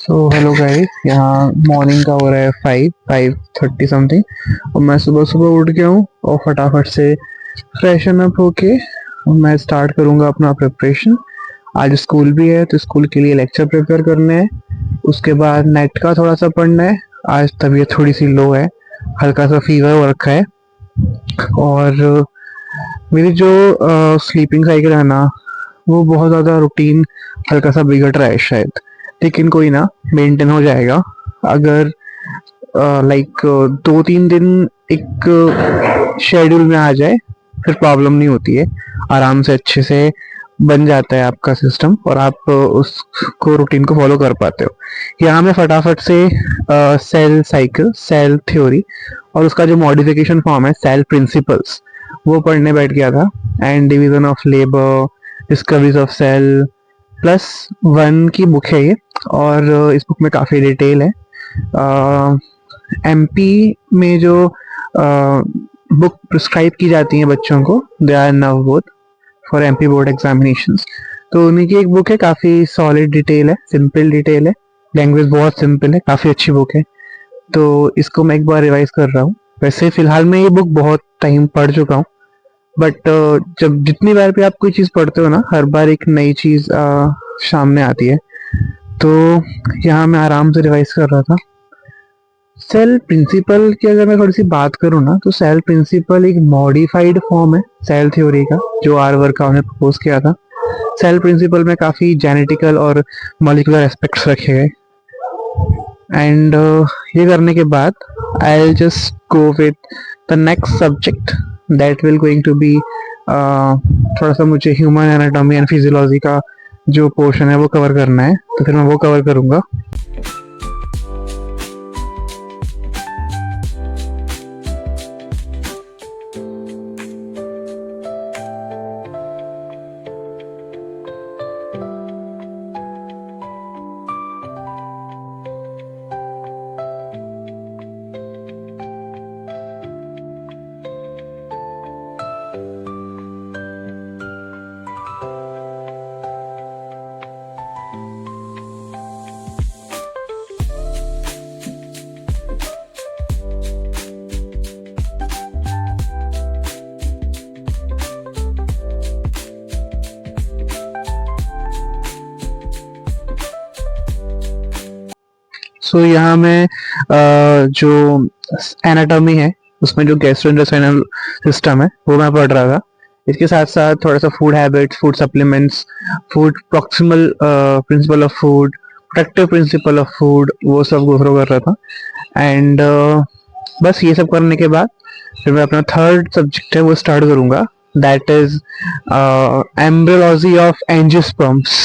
Hello guys, यहाँ morning का हो रहा है 5:30 समथिंग। और मैं सुबह सुबह उठ गया हूँ और फटाफट से फ्रेशन अप होके मैं स्टार्ट करूँगा अपना प्रिपरेशन। आज स्कूल भी है तो स्कूल के लिए लेक्चर प्रिपेयर करने हैं। उसके बाद नेट का थोड़ा सा पढ़ना है। आज तबीयत थोड़ी सी लो है, हल्का सा फीवर हो रखा है। और मेरी जो स्लीपिंग साइकिल है ना, वो बहुत ज़्यादा रूटीन हल्का सा बिगड़ रहा है शायद। लेकिन कोई ना, मेंटेन हो जाएगा। अगर लाइक 2-3 दिन एक शेड्यूल में आ जाए फिर प्रॉब्लम नहीं होती है। आराम से अच्छे से बन जाता है आपका सिस्टम और आप उसको रूटीन को फॉलो कर पाते हो। यहाँ मैं फटाफट से सेल साइकिल, सेल थ्योरी और उसका जो मॉडिफिकेशन फॉर्म है सेल प्रिंसिपल्स, वो पढ़ने बैठ गया था। And division of labour, discoveries of cell +1 की बुक है ये। और इस बुक में काफ़ी डिटेल है। एमपी में जो बुक प्रिस्क्राइब की जाती है बच्चों को, they are Navbodh for MP board examinations. तो उन्हीं की एक बुक है, काफ़ी सॉलिड डिटेल है, सिंपल डिटेल है, लैंग्वेज बहुत सिंपल है, काफ़ी अच्छी बुक है। तो इसको मैं एक बार रिवाइज कर रहा हूँ। वैसे फिलहाल मैं ये बुक बहुत टाइम पढ़ चुका हूँ, बट जब जितनी बार भी आप कोई चीज़ पढ़ते हो ना, हर बार एक नई चीज़ सामने आती है। तो यहाँ मैं आराम से रिवाइज कर रहा था। सेल प्रिंसिपल की अगर मैं थोड़ी सी बात करूँ ना, तो सेल प्रिंसिपल एक मॉडिफाइड फॉर्म है सेल थ्योरी का, जो आर्वर्काउ ने प्रपोज किया था। सेल प्रिंसिपल में काफ़ी जेनेटिकल और मॉलिकुलर एस्पेक्ट्स रखे गए। एंड ये करने के बाद I will just go with the next subject that will going to be थोड़ा सा मुझे ह्यूमन एनाटॉमी एंड फिजियोलॉजी का जो पोर्शन है वो कवर करना है, तो फिर मैं वो कवर करूँगा। यहाँ मैं जो एनाटॉमी है उसमें जो गैस्ट्रोइंटेस्टाइनल सिस्टम है वो मैं पढ़ रहा था। इसके साथ साथ थोड़ा सा food habits, food supplements, food proximal principle of food, protective principle of food, वो सब गो थ्रू कर रहा था। एंड बस ये सब करने के बाद फिर मैं अपना थर्ड सब्जेक्ट है वो स्टार्ट करूँगा, that is embryology of angiosperms.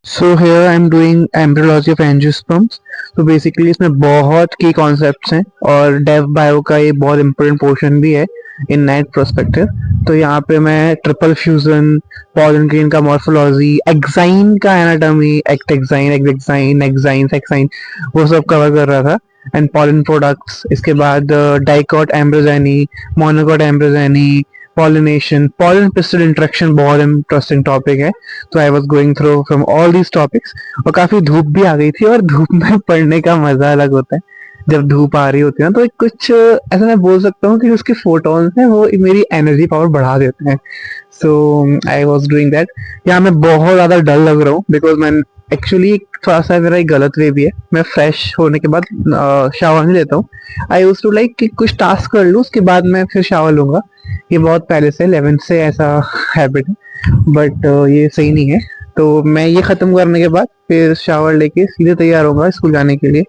So here I am doing embryology of angiosperms. तो बेसिकली इसमें बहुत की कॉन्सेप्ट्स हैं और डेव बायो का ये बहुत इंपॉर्टेंट पोर्शन भी है इन नेट प्रोस्पेक्टिव। तो यहाँ पे मैं ट्रिपल फ्यूजन, पॉलन ग्रेन का मॉर्फोलॉजी, एक्साइन का एनाटॉमी, एक्टेक्साइन, एक्साइन, एक्साइन, एक्साइन, वो सब कवर कर रहा था। एंड पॉलन प्रोडक्ट्स, इसके बाद dicot embryogeny, monocot embryogeny, pollination, pollen pistil interaction बहुत इंटरेस्टिंग टॉपिक है। तो I was going through from all these topics. और काफी धूप भी आ गई थी और धूप में पढ़ने का मजा अलग होता है। जब धूप आ रही होती है ना, तो एक कुछ ऐसा मैं बोल सकता हूँ कि उसके फोटोन्स हैं वो मेरी एनर्जी पावर बढ़ा देते हैं। सो आई वॉज डूइंग दैट। यहाँ मैं बहुत ज्यादा डल लग रहा हूँ बिकॉज मैं एक्चुअली थोड़ा सा मेरा एक गलत वे भी है, मैं फ्रेश होने के बाद शावर नहीं लेता हूँ। आई यूज टू लाइक कि कुछ टास्क कर लूँ उसके बाद मैं फिर शावर लूंगा। ये बहुत पहले से 11th से ऐसा हैबिट है, बट ये सही नहीं है। तो मैं ये ख़त्म करने के बाद फिर शावर लेके सीधे तैयार होऊंगा स्कूल जाने के लिए।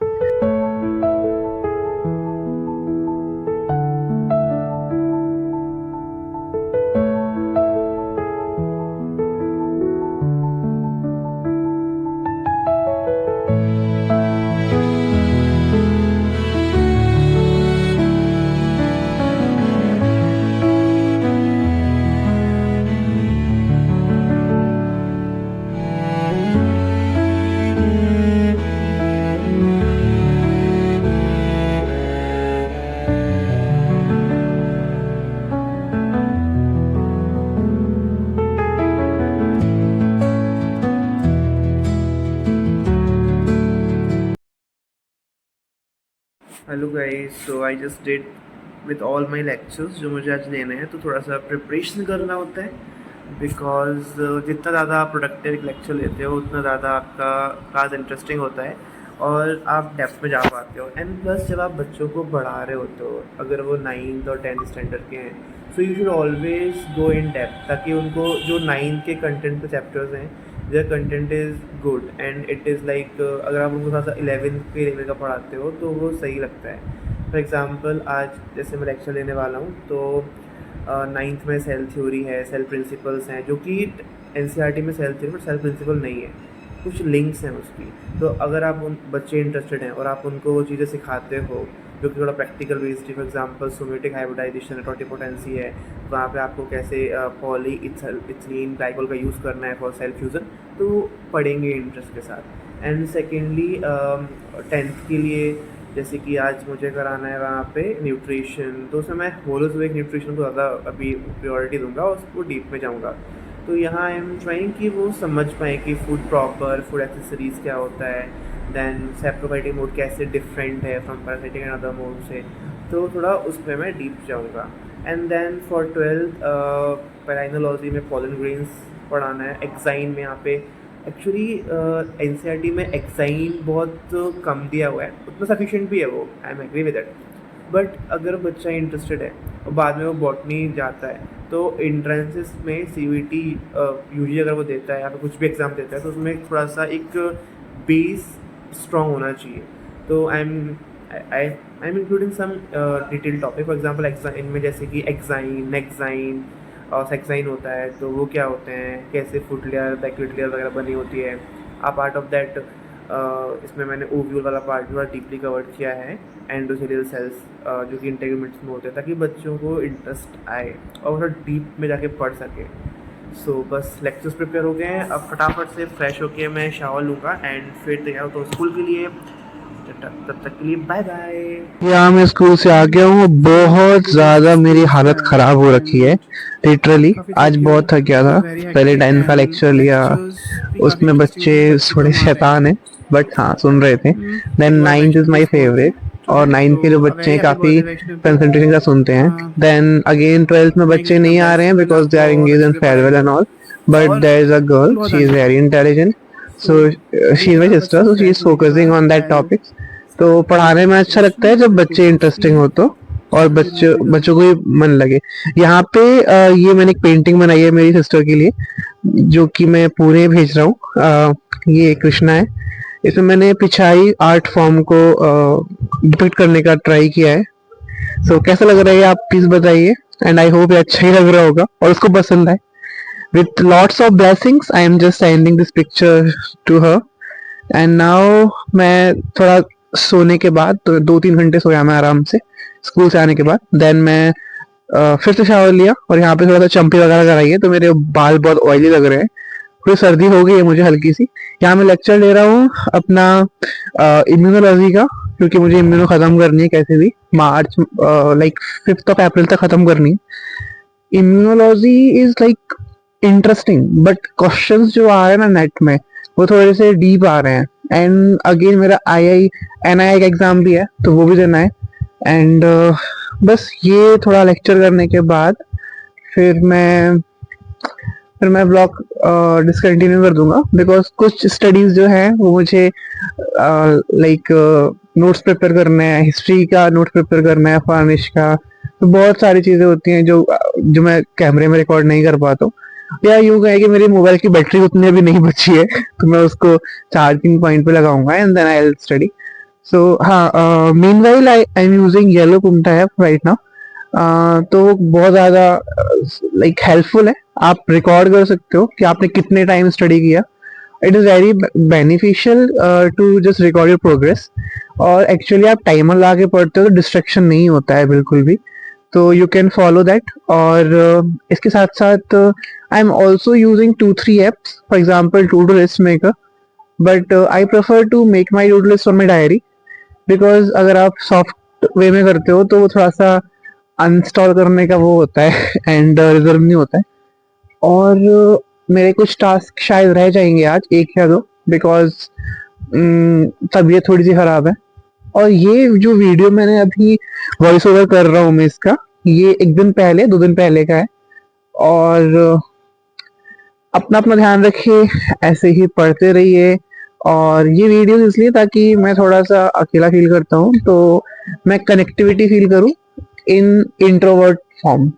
Hello guys, so I just did with all my lectures जो मुझे आज लेने हैं। तो थोड़ा सा प्रिपरेशन करना होता है बिकॉज जितना ज़्यादा आप प्रोडक्टिव एक लेक्चर लेते हो उतना ज़्यादा आपका क्लास इंटरेस्टिंग होता है और आप डेप्थ में जा पाते हो। एंड प्लस जब आप बच्चों को पढ़ा रहे होते हो, अगर वो 9th और 10th स्टैंडर्ड के हैं, so you should always go in depth, ताकि उनको जो 9th के कंटेंट के चैप्टर्स हैं, their content is good and it is like अगर आप उनको थोड़ा सा 11th के लेवल का पढ़ाते हो तो वो सही लगता है। फॉर एग्ज़ाम्पल आज जैसे मैं लेक्चर लेने वाला हूँ तो 9th में सेल थ्योरी है, सेल प्रिंसिपल्स हैं, जो कि NCERT में cell theory but cell principle नहीं है, कुछ लिंक्स हैं उसकी। तो अगर आप उन बच्चे इंटरेस्टेड हैं और आप उनको वो चीज़ें सिखाते हो जो कि थोड़ा practical based, for example somatic hybridization, totipotency है, वहाँ पे आपको कैसे पॉली इथिलीन ग्लाइकोल का यूज़ करना है फॉर सेल फ्यूज़न, तो पढ़ेंगे इंटरेस्ट के साथ। एंड सेकेंडली 10th के लिए जैसे कि आज मुझे कराना है वहाँ पे न्यूट्रिशन, तो उसमें मैं होलोज़ोइक न्यूट्रिशन को ज़्यादा अभी प्रायोरिटी दूंगा और उसको डीप में जाऊँगा। तो यहाँ आई एम ट्राइंग कि वो समझ पाएँ कि फूड प्रॉपर, फूड एक्सेसरीज़ क्या होता है, दैन सेप्रोफाइटिक मोड कैसे डिफरेंट है from parasitic and other mode से, तो थोड़ा उस पर मैं डीप जाऊँगा। एंड देन फॉर 12th पेराइनोलॉजी में पॉलन ग्रेन्स पढ़ाना है। एक्साइन में यहाँ पे एक्चुअली NCERT में एक्साइन बहुत कम दिया हुआ है, उतना सफिशिएंट भी है वो, I am agree with it. But अगर बच्चा इंटरेस्टेड है और बाद में वो बॉटनी जाता है तो एंट्रेंसेस में CVT यूजुअली अगर वो देता है या फिर कुछ भी एग्ज़ाम देता है तो उसमें थोड़ा सा एक बेस स्ट्रॉन्ग होना चाहिए। तो I am including some detail topic, for example exine में जैसे कि एक्साइन, नेक्साइन और सेक्साइन होता है, तो वो क्या होते हैं, कैसे फुट लेयर, बैकवेट लेयर वगैरह बनी होती है। आ पार्ट ऑफ दैट इसमें मैंने ओव्यूल वाला पार्ट थोड़ा डीपली कवर किया है, एंडोथेलियल सेल्स जो कि इंटेग्यूमेंट्स में होते हैं, ताकि बच्चों को इंटरेस्ट आए और थोड़ा डीप में जाके पढ़ सके। सो बस लेक्चर्स प्रिपेयर हो गए हैं, अब फटाफट से फ्रेश होके मैं शावर लूँगा एंड फिर तैयार होता हूँ स्कूल के लिए। तब तक के लिए बाय बाय। यहाँ मैं स्कूल से आ गया हूँ, बहुत ज़्यादा मेरी हालत ख़राब हो रखी है लिटरली। आज बहुत थक गया था। पहले 10th का लेक्चर लिया, उसमें बच्चे थोड़े शैतान हैं बट हाँ सुन रहे थे। Then 9th is my favourite, और 9th के जो बच्चे हैं काफ़ी कंसंट्रेशन का सुनते हैं। देन अगेन 12th में बच्चे नहीं आ रहे हैं because they are engage in farewell and all, but there is a girl, she is very intelligent, so she is my sister, so she is focusing on that topics। तो पढ़ाने में अच्छा लगता है जब बच्चे इंटरेस्टिंग हो तो, और बच्चों को भी मन लगे। यहाँ पे ये मैंने एक पेंटिंग बनाई है मेरी सिस्टर के लिए, जो कि मैं पुणे भेज रहा हूँ। ये कृष्णा है, इसमें मैंने पिछाई आर्ट फॉर्म को डिपिक्ट करने का ट्राई किया है। सो कैसा लग रहा है आप प्लीज बताइए, एंड आई होप ये अच्छा ही लग रहा होगा और उसको पसंद आए। With lots of blessings, I am just sending this picture to her. And now मैं थोड़ा सोने के बाद, तो 2-3 घंटे सोया मैं आराम से स्कूल से आने के बाद। देन मैं फिर से शावर लिया और यहाँ पे थोड़ा सा चंपी वगैरह कराई है, तो मेरे बाल बहुत ऑयली लग रहे हैं, थोड़ी सर्दी हो गई है मुझे हल्की सी। यहाँ मैं लेक्चर ले रहा हूँ अपना इम्यूनोलॉजी का, क्योंकि मुझे इम्यूनो ख़त्म करनी है कैसे भी, मार्च लाइक 5th अप्रैल तक ख़त्म करनी है। Immunology is like interesting, but questions जो आ रहे हैं ना नेट में वो थोड़े से डीप आ रहे हैं। एंड अगेन मेरा NII का एग्जाम भी है, तो वो भी देना है। एंड बस ये थोड़ा लेक्चर करने के बाद फिर मैं ब्लॉग डिसकंटिन्यू कर दूंगा, बिकॉज कुछ स्टडीज जो है वो मुझे लाइक नोट्स प्रिपेयर करने हैं, हिस्ट्री का नोट्स प्रिपेयर करना है, फार्निश का, तो बहुत सारी चीज़ें होती हैं जो मैं कैमरे में रिकॉर्ड नहीं कर पाता हूँ। या यूं कहे कि मेरी मोबाइल की बैटरी उतनी अभी नहीं बची है, तो मैं उसको चार्जिंग पॉइंट पे लगाऊंगा and then I will study. So हाँ, मीनवाइल आई एम यूजिंग येलो कुंटा ऐप राइट नाउ। तो वो बहुत ज़्यादा लाइक हेल्पफुल है। आप रिकॉर्ड कर सकते हो कि आपने कितने टाइम स्टडी किया। It is very beneficial to just record your progress. और एक्चुअली आप टाइमर लगा के पढ़ते हो तो डिस्ट्रैक्शन नहीं होता है बिल्कुल भी, तो यू कैन फॉलो दैट। और इसके साथ साथ I am also using 2-3 apps, for example to do list maker, but I prefer to make my to do list on my diary, because अगर आप सॉफ्ट वे में करते हो तो वो थोड़ा सा अनस्टॉल करने का वो होता है एंड रिजर्व नहीं होता है। और मेरे कुछ टास्क शायद रह जाएंगे आज, एक या दो, बिकॉज तबीयत थोड़ी सी खराब है। और ये जो वीडियो मैंने अभी वॉइस ओवर कर रहा हूँ मैं इसका, ये एक दिन पहले 2 दिन पहले का है। और अपना अपना ध्यान रखिए, ऐसे ही पढ़ते रहिए। और ये वीडियो इसलिए ताकि मैं थोड़ा सा अकेला फील करता हूँ, तो मैं कनेक्टिविटी फील करूँ इन इंट्रोवर्ट फॉर्म।